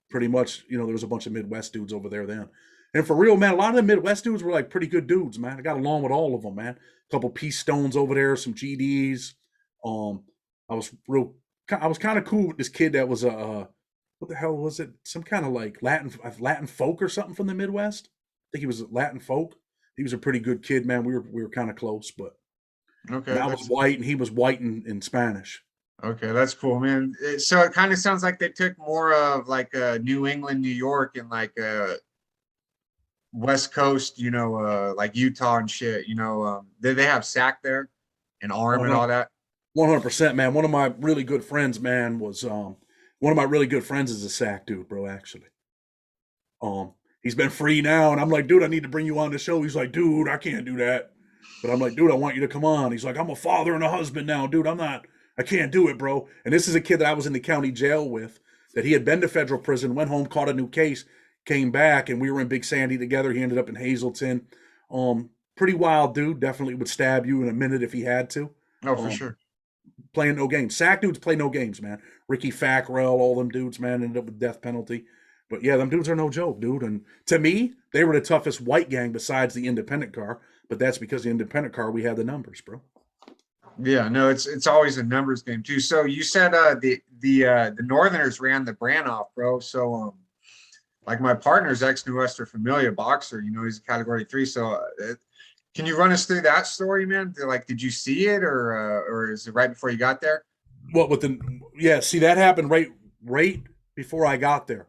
pretty much, there was a bunch of Midwest dudes over there then. And for real, man, a lot of the Midwest dudes were like pretty good dudes, man. I got along with all of them, man. A couple Peace Stones over there, some GDs. I was kind of cool with this kid that was what the hell was it? Some kind of like Latin folk or something from the Midwest. I think he was Latin folk. He was a pretty good kid, man. We were kind of close, but
okay.
I was white and he was white in Spanish.
Okay, that's cool, man. So it kind of sounds like they took more of like New England, New York, and like West Coast, like Utah and shit. Did they have SAC there and ARM and all that?
100%, man. One of my really good friends, man, was one of my really good friends is a SAC dude, bro, actually. He's been free now, and I'm like, dude, I need to bring you on the show. He's like, dude, I can't do that. But I'm like, dude, I want you to come on. He's like, I'm a father and a husband now, dude. I can't do it, bro. And this is a kid that I was in the county jail with, that he had been to federal prison, went home, caught a new case, came back, and we were in Big Sandy together. He ended up in Hazleton. Pretty wild dude. Definitely would stab you in a minute if he had to.
Oh, for sure.
Playing no games. SAC dudes play no games, man. Ricky Fackrell, all them dudes, man, ended up with death penalty. But yeah, them dudes are no joke, dude. And to me, they were the toughest white gang besides the independent car. But that's because the independent car, we had the numbers, bro.
Yeah, no, it's always a numbers game too. So you said the Northerners ran the brand off, bro. So like my partner's ex Nuestra Familia boxer, he's a category 3. So can you run us through that story, man? Did you see it, or is it right before you got there?
What with see, that happened right before I got there.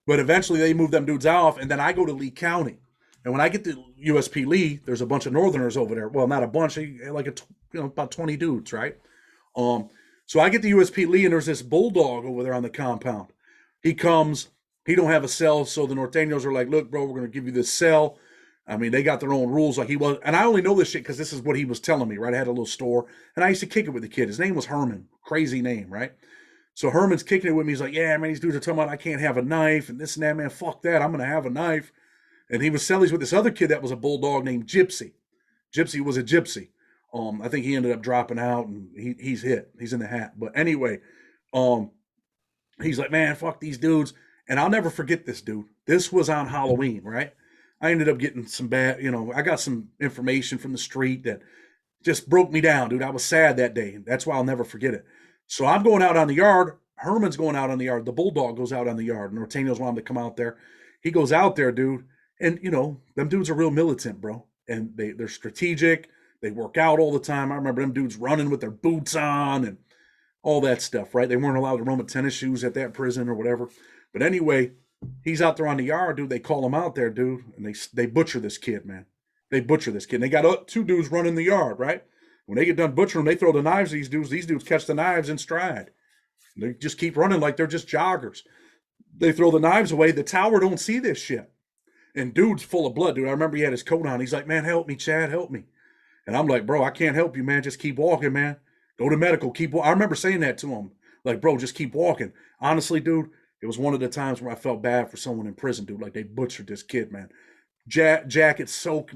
But eventually they moved them dudes off, and then I go to Lee County. And when I get to USP Lee, there's a bunch of Northerners over there. Well, not a bunch, like about 20 dudes, right? So I get to USP Lee, and there's this bulldog over there on the compound. He comes, he don't have a cell, so the Nortenos are like, look, bro, we're gonna give you this cell. I mean, they got their own rules. Like he was, and I only know this shit because this is what he was telling me, right? I had a little store, and I used to kick it with the kid. His name was Herman, crazy name, right? So Herman's kicking it with me. He's like, yeah, man, these dudes are talking about I can't have a knife and this and that, man. Fuck that, I'm gonna have a knife. And he was selling with this other kid that was a bulldog named Gypsy. Gypsy was a gypsy. I think he ended up dropping out, and he's hit. He's in the hat. But anyway, he's like, man, fuck these dudes. And I'll never forget this, dude. This was on Halloween, right? I ended up getting some bad, I got some information from the street that just broke me down, dude. I was sad that day. That's why I'll never forget it. So I'm going out on the yard. Herman's going out on the yard. The bulldog goes out on the yard. Nortenos want him to come out there. He goes out there, dude. And, them dudes are real militant, bro. And they're strategic. They work out all the time. I remember them dudes running with their boots on and all that stuff, right? They weren't allowed to run with tennis shoes at that prison or whatever. But anyway, he's out there on the yard, dude. They call him out there, dude. And they butcher this kid, man. They butcher this kid. And they got 2 dudes running the yard, right? When they get done butchering them, they throw the knives at these dudes. These dudes catch the knives in stride. They just keep running like they're just joggers. They throw the knives away. The tower don't see this shit. And dude's full of blood, dude. I remember he had his coat on. He's like, man, help me, Chad, help me. And I'm like, bro, I can't help you, man. Just keep walking, man. Go to medical. I remember saying that to him. Like, bro, just keep walking. Honestly, dude, it was one of the times where I felt bad for someone in prison, dude. Like, they butchered this kid, man. Jacket soaked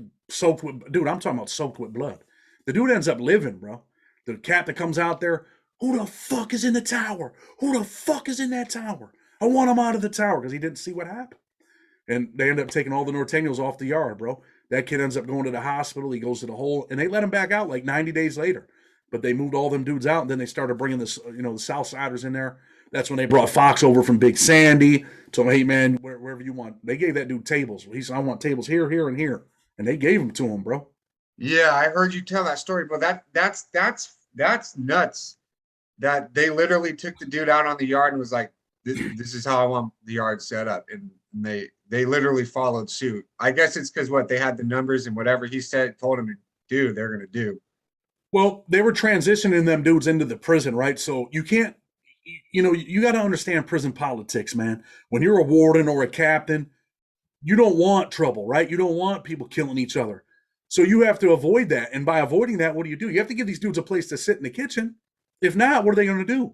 with, dude, I'm talking about soaked with blood. The dude ends up living, bro. The cat that comes out there, Who the fuck is in the tower? Who the fuck is in that tower? I want him out of the tower, because he didn't see what happened. And they end up taking all the Nortenos off the yard, bro. That kid ends up going to the hospital. He goes to the hole, and they let him back out like 90 days later. But they moved all them dudes out, and then they started bringing this, the Southsiders in there. That's when they brought Fox over from Big Sandy. Told him, hey man, wherever you want. They gave that dude tables. He said, I want tables here, here, and here, and they gave them to him, bro.
Yeah, I heard you tell that story, but that's nuts. That they literally took the dude out on the yard and was like, "This is how I want the yard set up," and they literally followed suit. I guess it's because what they had the numbers and whatever he said told him to do, they're gonna do.
Well, they were transitioning them dudes into the prison, right? So you can't, you got to understand prison politics, man. When you're a warden or a captain, you don't want trouble, right? You don't want people killing each other. So you have to avoid that. And by avoiding that, what do? You have to give these dudes a place to sit in the kitchen. If not, what are they going to do?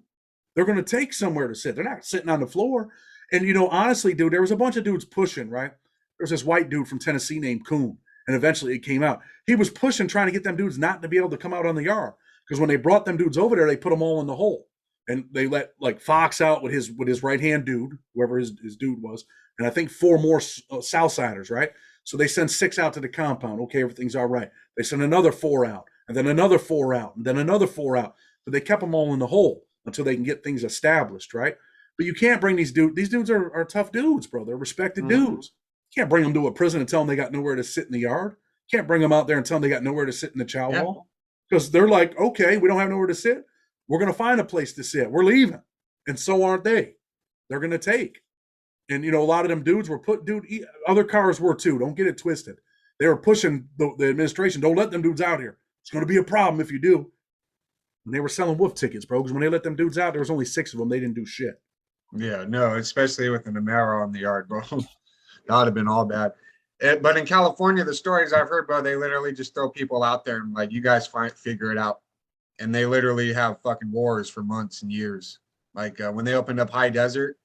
They're going to take somewhere to sit. They're not sitting on the floor. And, honestly, dude, there was a bunch of dudes pushing, right? There was this white dude from Tennessee named Coon. And eventually it came out. He was pushing, trying to get them dudes not to be able to come out on the yard. Because when they brought them dudes over there, they put them all in the hole. And they let like Fox out with his right-hand dude, whoever his dude was. And I think 4 more Southsiders, right? So they send 6 out to the compound. Okay, everything's all right. They send another 4 out, and then another 4 out, and then another 4 out. But they kept them all in the hole until they can get things established, right? But you can't bring these dudes. These dudes are tough dudes, bro. They're respected dudes. You can't bring them to a prison and tell them they got nowhere to sit in the yard. You can't bring them out there and tell them they got nowhere to sit in the chow hall. Because they're like, okay, we don't have nowhere to sit. We're going to find a place to sit. We're leaving. And so aren't they. They're going to take. And, a lot of them dudes were other cars were too. Don't get it twisted. They were pushing the administration. Don't let them dudes out here. It's going to be a problem if you do. And they were selling wolf tickets, bro, because when they let them dudes out, there was only 6 of them. They didn't do shit.
Yeah, no, especially with an Amaro on the yard, bro. That would have been all bad. But in California, the stories I've heard, bro, they literally just throw people out there and like, you guys figure it out. And they literally have fucking wars for months and years. Like when they opened up High Desert,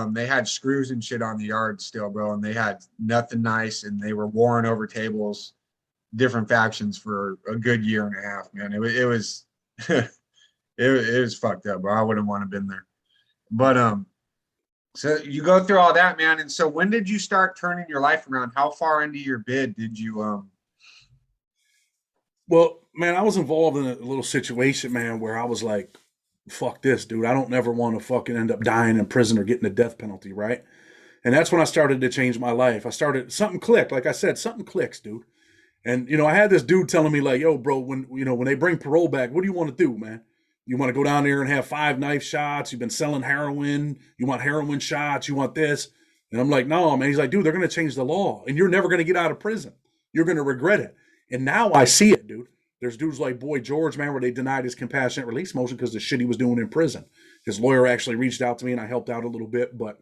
they had screws and shit on the yard still, bro. And they had nothing nice, and they were warring over tables, different factions for a good year and a half, man. It was it was fucked up, bro. I wouldn't want to have been there. But so you go through all that, man. And so when did you start turning your life around? How far into your bid did you
Well, man, I was involved in a little situation, man, where I was like, fuck this, dude. I don't never want to fucking end up dying in prison or getting the death penalty, right? And that's when I started to change my life. Something clicked. Like I said, something clicks, dude. And, I had this dude telling me like, yo, bro, when they bring parole back, what do you want to do, man? You want to go down there and have 5 knife shots? You've been selling heroin. You want heroin shots? You want this? And I'm like, no, man. He's like, dude, they're going to change the law, and you're never going to get out of prison. You're going to regret it. And now I see it, dude. There's dudes like Boy George, man, where they denied his compassionate release motion because the shit he was doing in prison. His lawyer actually reached out to me, and I helped out a little bit. But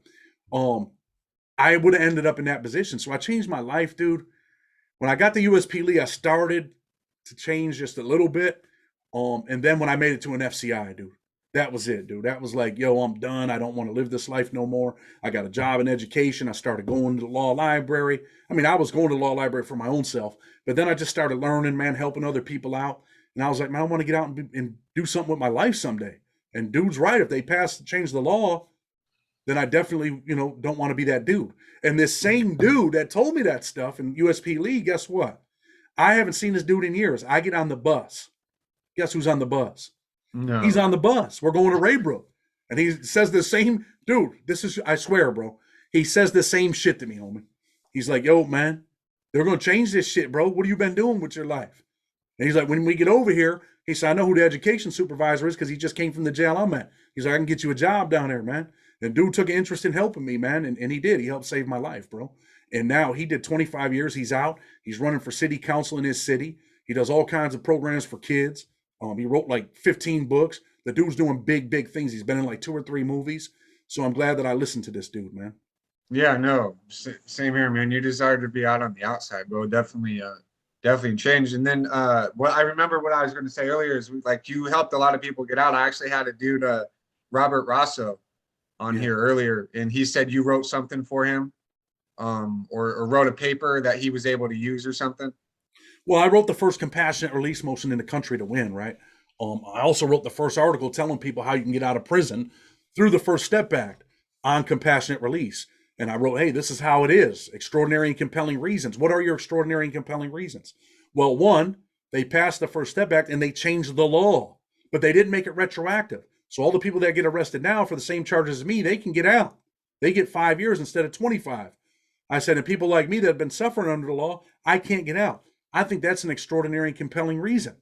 I would have ended up in that position. So I changed my life, dude. When I got the USP Lee, I started to change just a little bit. And then when I made it to an FCI, dude, that was it, dude. That was like, yo, I'm done. I don't want to live this life no more. I got a job in education. I started going to the law library. I mean, I was going to the law library for my own self, but then I just started learning, man, helping other people out. And I was like, man, I want to get out and do something with my life someday. And dude's right. If they change the law, then I definitely, don't want to be that dude. And this same dude that told me that stuff in USP Lee, guess what? I haven't seen this dude in years. I get on the bus. Guess who's on the bus?
No.
He's on the bus. We're going to Raybrook. And he says the same, dude, I swear, bro. He says the same shit to me, homie. He's like, yo, man, they're going to change this shit, bro. What have you been doing with your life? And he's like, when we get over here, he said, I know who the education supervisor is because he just came from the jail I'm at. He's like, I can get you a job down there, man. And dude took an interest in helping me, man. And he did. He helped save my life, bro. And now he did 25 years. He's out. He's running for city council in his city. He does all kinds of programs for kids. He wrote like 15 books. The dude's doing big, big things. He's been in like 2 or 3 movies. So I'm glad that I listened to this dude, man.
Yeah, no, same here, man. You desire to be out on the outside, bro. Definitely changed. And then what I remember what I was going to say earlier is like you helped a lot of people get out. I actually had a dude, Robert Rosso, on here earlier, and he said you wrote something for him, or wrote a paper that he was able to use or something.
Well, I wrote the first compassionate release motion in the country to win, right? I also wrote the first article telling people how you can get out of prison through the First Step Act on compassionate release. And I wrote, hey, this is how it is. Extraordinary and compelling reasons. What are your extraordinary and compelling reasons? Well, one, they passed the First Step Act and they changed the law, but they didn't make it retroactive. So all the people that get arrested now for the same charges as me, they can get out. They get 5 years instead of 25. I said, and people like me that have been suffering under the law, I can't get out. I think that's an extraordinary and compelling reason.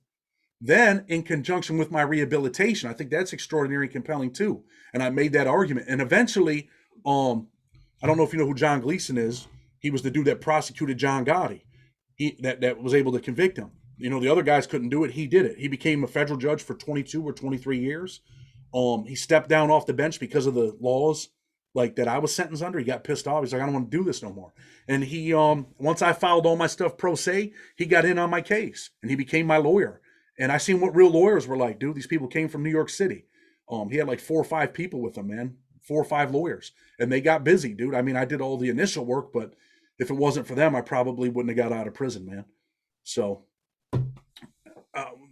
Then, in conjunction with my rehabilitation, I think that's extraordinary and compelling too. And I made that argument. And eventually, I don't know if you know who John Gleason is. He was the dude that prosecuted John Gotti. That was able to convict him. You know, the other guys couldn't do it. He did it. He became a federal judge for 22 or 23 years. He stepped down off the bench because of the laws like that I was sentenced under. He got pissed off. He's like, I don't want to do this no more. And he, once I filed all my stuff pro se, he got in on my case and he became my lawyer. And I seen what real lawyers were like, dude. These people came from New York City. He had like 4 or 5 people with him, man. 4 or 5 lawyers. And they got busy, dude. I mean, I did all the initial work, but if it wasn't for them, I probably wouldn't have got out of prison, man. So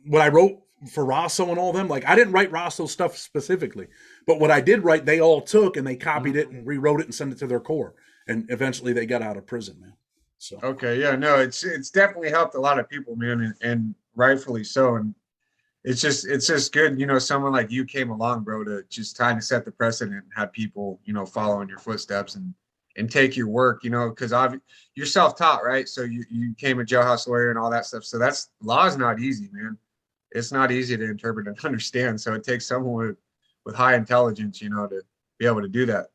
what I wrote for Rosso and all them, like I didn't write Rosso's stuff specifically, but what I did write, they all took and they copied it and rewrote it and sent it to their core. And eventually they got out of prison, man. So
Okay, yeah, no, it's definitely helped a lot of people, man, and rightfully so. And it's just good, you know, someone like you came along, bro, to just trying to set the precedent and have people, you know, follow in your footsteps and take your work, you know, because you're self-taught, right? So you became a jailhouse lawyer and all that stuff. So law is not easy, man. It's not easy to interpret and understand. So it takes someone with high intelligence, you know, to be able to do that.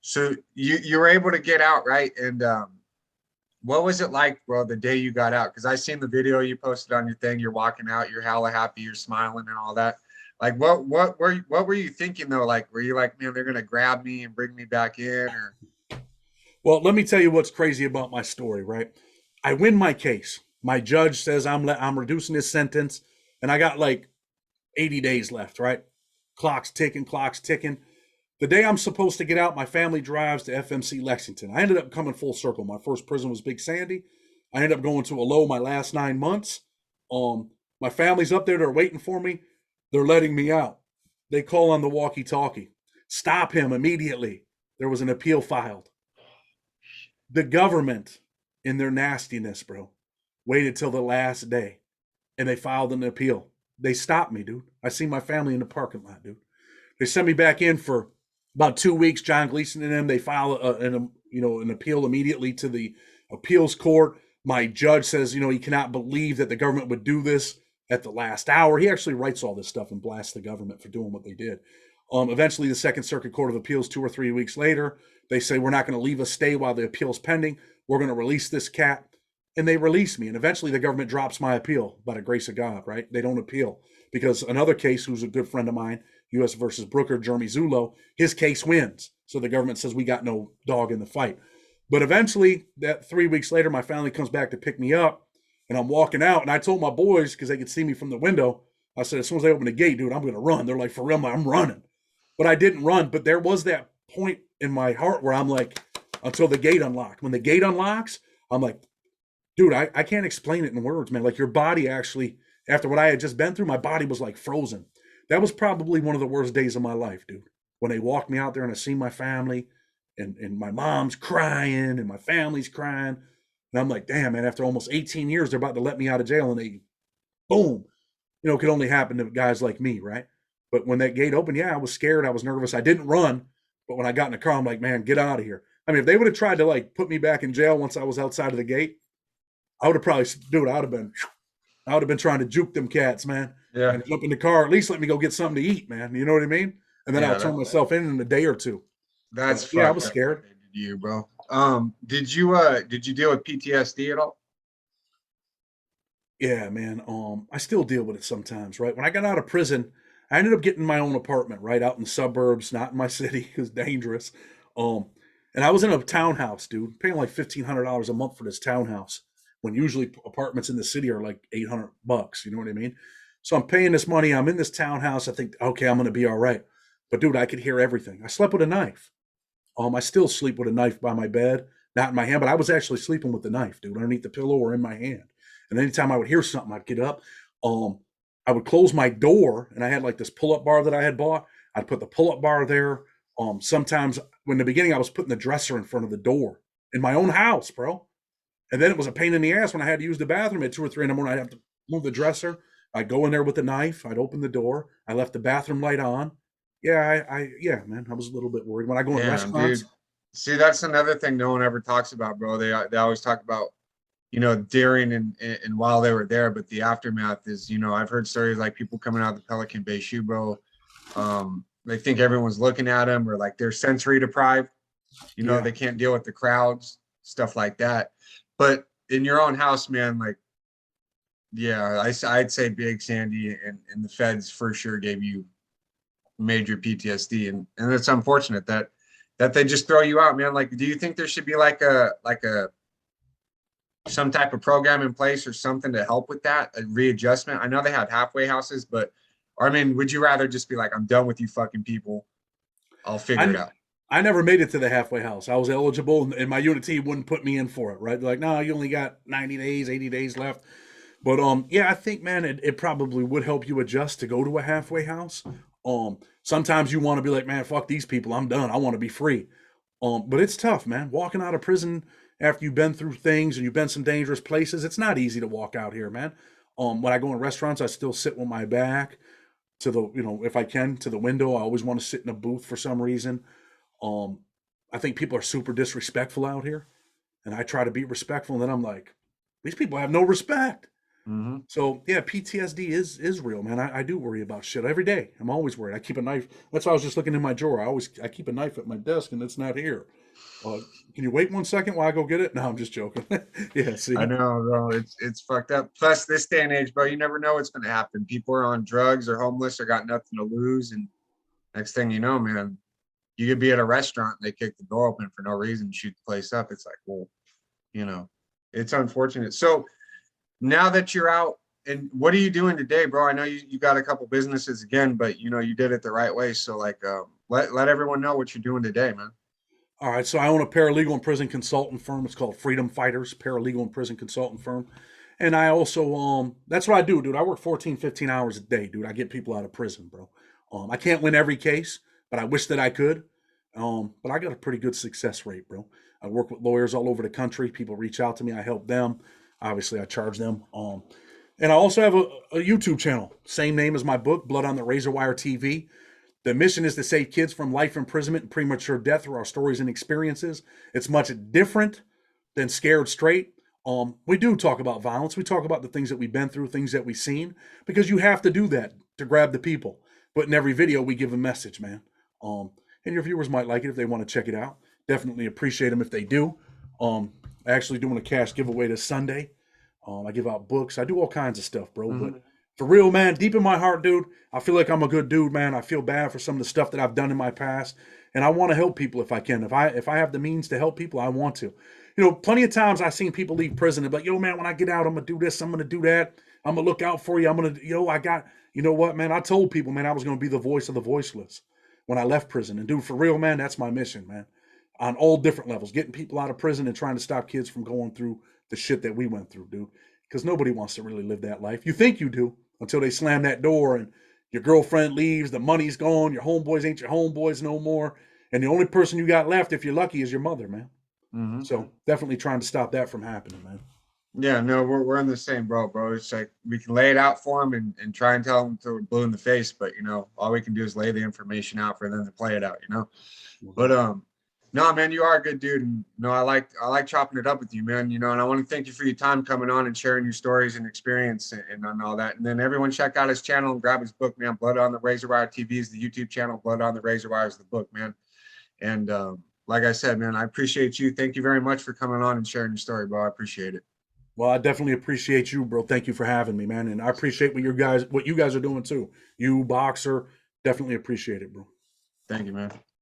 So you were able to get out, right? And what was it like, bro, the day you got out? Because I seen the video you posted on your thing. You're walking out, you're hella happy, you're smiling and all that. Like, what were you thinking though? Like, were you like, man, they're gonna grab me and bring me back in, or?
well, let me tell you what's crazy about my story, right? I win my case. My judge says I'm reducing his sentence, and I got like 80 days left, right? Clock's ticking. The day I'm supposed to get out, my family drives to FMC Lexington. I ended up coming full circle. My first prison was Big Sandy. I ended up going to a low my last 9 months. My family's up there. They're waiting for me. They're letting me out. They call on the walkie-talkie. Stop him immediately. There was an appeal filed. The government, in their nastiness, bro, waited till the last day, and they filed an appeal. They stopped me, dude. I see my family in the parking lot, dude. They sent me back in for about 2 weeks. John Gleason and them, they file an appeal immediately to the appeals court. My judge says, you know, he cannot believe that the government would do this at the last hour. He actually writes all this stuff and blasts the government for doing what they did. Eventually, the Second Circuit Court of Appeals, 2 or 3 weeks later, they say, we're not going to leave a stay while the appeal's pending. We're going to release this cat. And they release me. And eventually the government drops my appeal by the grace of God, right? They don't appeal because another case, who's a good friend of mine, U.S. versus Brooker, Jeremy Zulo, his case wins. So the government says we got no dog in the fight. But eventually, that 3 weeks later, my family comes back to pick me up, and I'm walking out. And I told my boys, because they could see me from the window, I said, as soon as they open the gate, dude, I'm going to run. They're like, for real, I'm running. But I didn't run. But there was that point in my heart where I'm like, until the gate unlocked. When the gate unlocks, I'm like, dude, I can't explain it in words, man. Like your body actually, after what I had just been through, my body was like frozen. That was probably one of the worst days of my life, dude. When they walked me out there and I see my family and my mom's crying and my family's crying. And I'm like, damn, man, after almost 18 years, they're about to let me out of jail and they, boom, you know, it could only happen to guys like me, right? But when that gate opened, yeah, I was scared. I was nervous. I didn't run. But when I got in the car, I'm like, man, get out of here. I mean, if they would have tried to like put me back in jail once I was outside of the gate, I would have probably, dude, I would have been trying to juke them cats, man.
Yeah.
And jump in the car, at least let me go get something to eat, man. You know what I mean? And then
Yeah,
I'll turn myself in a day or two.
That's
yeah, I
fucked
was
up
scared.
what they did to you, bro. Did you deal with PTSD at all?
Yeah, man. I still deal with it sometimes, right? When I got out of prison, I ended up getting my own apartment, right, out in the suburbs, not in my city, because dangerous. And I was in a townhouse, dude, paying like $1,500 a month for this townhouse, when usually apartments in the city are like $800. You know what I mean? So I'm paying this money. I'm in this townhouse. I think, okay, I'm gonna be all right. But dude, I could hear everything. I slept with a knife. I still sleep with a knife by my bed, not in my hand, but I was actually sleeping with the knife, dude, underneath the pillow or in my hand. And anytime I would hear something, I'd get up. I I would close my door, and I had like this pull-up bar that I had bought. I'd put the pull-up bar there. Sometimes in the beginning, I was putting the dresser in front of the door in my own house, bro. And then it was a pain in the ass when I had to use the bathroom at 2 or 3 in the morning. I'd have to move the dresser. I'd go in there with a knife. I'd open the door. I left the bathroom light on. Yeah, yeah, man. I was a little bit worried when I go in
Damn,
restaurants.
dude. See, that's another thing no one ever talks about, bro. They always talk about, during and while they were there, but the aftermath is, I've heard stories like people coming out of the Pelican Bay shoe, bro. They think everyone's looking at them, or like they're sensory deprived.
Yeah.
They can't deal with the crowds, stuff like that. But in your own house, man, like, yeah, I'd say Big Sandy and the feds for sure gave you major PTSD, and it's unfortunate that they just throw you out, man. Like, do you think there should be like a some type of program in place or something to help with that, a readjustment? I know they have halfway houses, but I mean, would you rather just be like, I'm done with you fucking people, I'll figure it out?
I never made it to the halfway house. I was eligible, and my unit team wouldn't put me in for it, right? They're like, no, you only got 90 days, 80 days left. But yeah, I think, man, it probably would help you adjust to go to a halfway house. Sometimes you want to be like, man, fuck these people, I'm done, I want to be free. But it's tough, man. Walking out of prison after you've been through things and you've been some dangerous places, it's not easy to walk out here, man. When I go in restaurants, I still sit with my back to the, if I can, to the window. I always want to sit in a booth for some reason. I think people are super disrespectful out here, and I try to be respectful, and then I'm like, these people have no respect.
Mm-hmm.
So yeah, PTSD is real, man. I do worry about shit every day. I'm always worried. I keep a knife. That's why I was just looking in my drawer. I keep a knife at my desk, and it's not here. Can you wait 1 second while I go get it? No, I'm just joking. Yeah, see,
I know, bro. It's fucked up. Plus, this day and age, bro, you never know what's going to happen. People are on drugs or homeless or got nothing to lose, and next thing you know, man, you could be at a restaurant and they kick the door open for no reason, shoot the place up. It's like, well, it's unfortunate. So now that you're out, and what are you doing today, bro? I know you got a couple businesses again, but you did it the right way. So like, let everyone know what you're doing today, man.
all right. So I own a paralegal and prison consultant firm. It's called Freedom Fighters Paralegal and Prison Consultant Firm. And I also, that's what I do, dude. I work 14, 15 hours a day, dude. I get people out of prison, bro. I can't win every case, but I wish that I could. But I got a pretty good success rate, bro. I work with lawyers all over the country. People reach out to me. I help them. Obviously, I charge them. And I also have a YouTube channel, same name as my book, Blood on the Razor Wire TV. The mission is to save kids from life imprisonment and premature death through our stories and experiences. It's much different than Scared Straight. We do talk about violence. We talk about the things that we've been through, things that we've seen, because you have to do that to grab the people. But in every video, we give a message, man. And your viewers might like it if they want to check it out. Definitely appreciate them if they do. Actually doing a cash giveaway this Sunday. I give out books. I do all kinds of stuff, bro.
Mm-hmm.
But for real, man, deep in my heart, dude, I feel like I'm a good dude, man. I feel bad for some of the stuff that I've done in my past, and I want to help people if I can. If I have the means to help people, I want to. Plenty of times I've seen people leave prison and be like, yo, man, when I get out, I'm gonna do this, I'm gonna do that, I'm gonna look out for you. I'm gonna, what, man? I told people, man, I was gonna be the voice of the voiceless when I left prison. And dude, for real, man, that's my mission, man. On all different levels, getting people out of prison and trying to stop kids from going through the shit that we went through, dude. Because nobody wants to really live that life. You think you do until they slam that door and your girlfriend leaves, the money's gone, your homeboys ain't your homeboys no more. And the only person you got left, if you're lucky, is your mother, man.
Mm-hmm.
So definitely trying to stop that from happening, man.
Yeah, no, we're in the same boat, bro. It's like we can lay it out for them and try and tell them till we're blue in the face, but all we can do is lay the information out for them to play it out, But no, man, you are a good dude, and I like chopping it up with you, man. And I want to thank you for your time coming on and sharing your stories and experience and all that. And then everyone check out his channel and grab his book, man. Blood on the Razor Wire TV is the YouTube channel. Blood on the Razor Wire is the book, man. And like I said, man, I appreciate you. Thank you very much for coming on and sharing your story, bro. I appreciate it.
Well, I definitely appreciate you, bro. Thank you for having me, man. And I appreciate what you guys are doing too. You, Boxer, definitely appreciate it, bro.
Thank you, man.